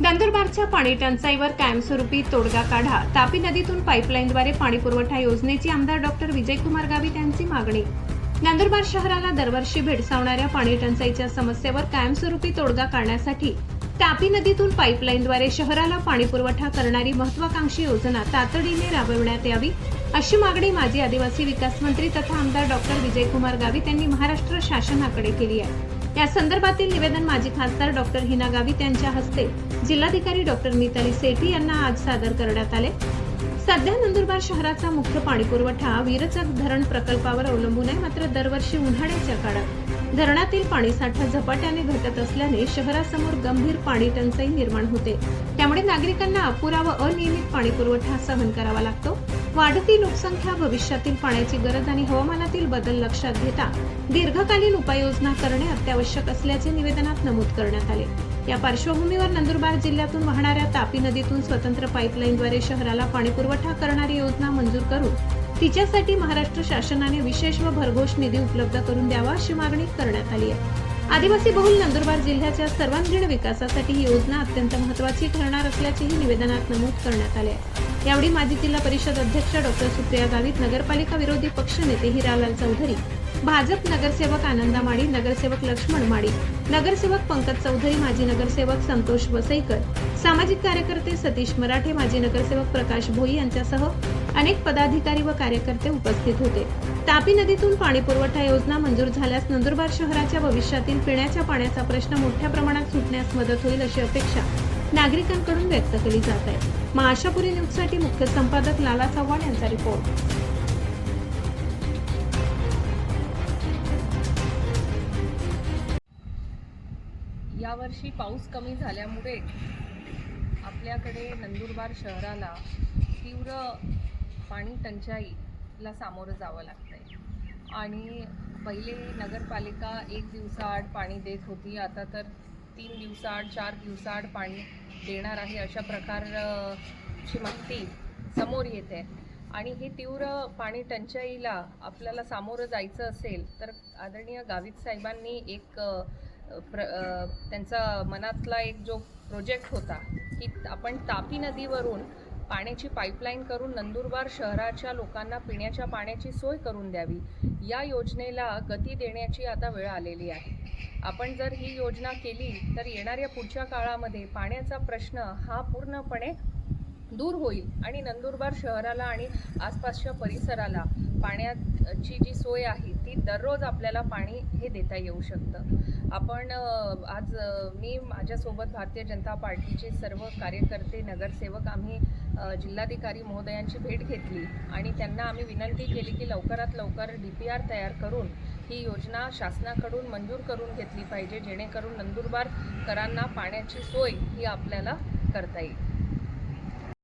नंदुरबारच्या पाणी टंचाईवर कायमस्वरूपी तोडगा काढा. तापी नदीतून पाईपलाईनद्वारे पाणीपुरवठा योजनेची आमदार डॉक्टर विजयकुमार गावित यांची मागणी. नंदुरबार शहराला दरवर्षी भेडसावणाऱ्या पाणी टंचाईच्या समस्येवर कायमस्वरूपी तोडगा काढण्यासाठी तापी नदीतून पाईपलाईनद्वारे शहराला पाणीपुरवठा करणारी महत्वाकांक्षी योजना तातडीने राबविण्यात यावी, अशी मागणी माजी आदिवासी विकास मंत्री तथा आमदार डॉक्टर विजयकुमार गावित यांनी महाराष्ट्र शासनाकडे केली आहे. या संदर्भातील निवेदन माजी खासदार डॉक्टर हिना गावित यांच्या हस्ते जिल्हाधिकारी डॉक्टर मिताली सेठी यांना आज सादर करण्यात आले. सध्या नंदुरबार शहराचा मुख्य पाणीपुरवठा वीरचक धरण प्रकल्पावर अवलंबून आहे. मात्र दरवर्षी उन्हाळ्याच्या काळात धरणातील पाणीसाठा झपाट्याने घटत असल्याने शहरासमोर गंभीर पाणी टंचाई निर्माण होते. त्यामुळे नागरिकांना अपुरा व अनियमित पाणीपुरवठा सहन करावा लागतो. वाढती लोकसंख्या, भविष्यातील पाण्याची गरज आणि हवामानातील बदल लक्षात घेता दीर्घकालीन उपाययोजना करणे अत्यावश्यक असल्याचे निवेदनात नमूद करण्यात आले. या पार्श्वभूमीवर नंदुरबार जिल्ह्यातून वाहणाऱ्या तापी नदीतून स्वतंत्र पाईपलाईनद्वारे शहराला पाणीपुरवठा करणारी योजना मंजूर करून तिच्यासाठी महाराष्ट्र शासनाने विशेष व भरघोष निधी उपलब्ध करून द्यावा, अशी मागणी करण्यात आली आहे. आदिवासी बहुल नंदुरबार जिल्ह्याच्या सर्वांगीण विकासासाठी ही योजना अत्यंत महत्त्वाची ठरणार असल्याचेही निवेदनात नमूद करण्यात आले आहे. यावेळी माजी जिल्हा परिषद अध्यक्ष डॉक्टर सुप्रिया गावित, नगरपालिका विरोधी पक्षनेते हिरालाल चौधरी, भाजप नगरसेवक आनंदा माडी, नगरसेवक लक्ष्मण माडी, नगरसेवक पंकज चौधरी, माजी नगरसेवक संतोष वसईकर, सामाजिक कार्यकर्ते सतीश मराठे, माजी नगरसेवक प्रकाश भोई यांच्यासह अनेक पदाधिकारी व कार्यकर्ते उपस्थित होते. तापी नदीतून पाणीपुरवठा योजना मंजूर झाल्यास नंदुरबार शहराच्या भविष्यातील पिण्याच्या पाण्याचा प्रश्न मोठ्या प्रमाणात सुटण्यास मदत होईल, अशी अपेक्षा नागरिकांकडून व्यक्त केली जात आहे. महाआशापुरी न्यूजसाठी मुख्य संपादक लाला चव्हाण यांचा रिपोर्ट. यावर्षी पाऊस कमी झाल्यामुळे आपल्याकडे नंदुरबार शहराला तीव्र पाणी टंचाईला सामोरं जावं लागतंय. आणि पहिले नगरपालिका 1 दिवसाआड पाणी देत होती, आता तर 3 दिवसाआड 4 दिवसाआड पाणी देणार आहे, अशा प्रकारची माहिती समोर येते. आणि हे तीव्र पाणी टंचाईला आपल्याला सामोरं जायचं असेल तर आदरणीय गावित साहेबांनी एक त्यांचा मनातला एक जो प्रोजेक्ट होता की आपण तापी नदीवरून पाण्याची पाईपलाईन करून नंदुरबार शहराच्या लोकांना पिण्याच्या पाण्याची सोय करून द्यावी, या योजनेला गती देण्याची आता वेळ आलेली आहे. आपण जर ही योजना केली तर येणाऱ्या पुढच्या काळामध्ये पाण्याचा प्रश्न हा पूर्णपणे दूर होईल आणि नंदुरबार शहराला आणि आसपासच्या परिसराला पाण्याची जी सोय आहे ती दररोज आपल्याला पाणी हे देता येऊ शकतं. आपण आज मी माझ्यासोबत भारतीय जनता पार्टीचे सर्व कार्यकर्ते, नगरसेवक आम्ही जिल्हाधिकारी महोदयांची भेट घेतली आणि त्यांना आम्ही विनंती केली की लवकरात लवकर DPR तयार करून ही योजना शासनाकडून मंजूर करून घेतली पाहिजे, जेणेकरून नंदुरबारकरांना पाण्याची सोय ही आपल्याला करता येईल.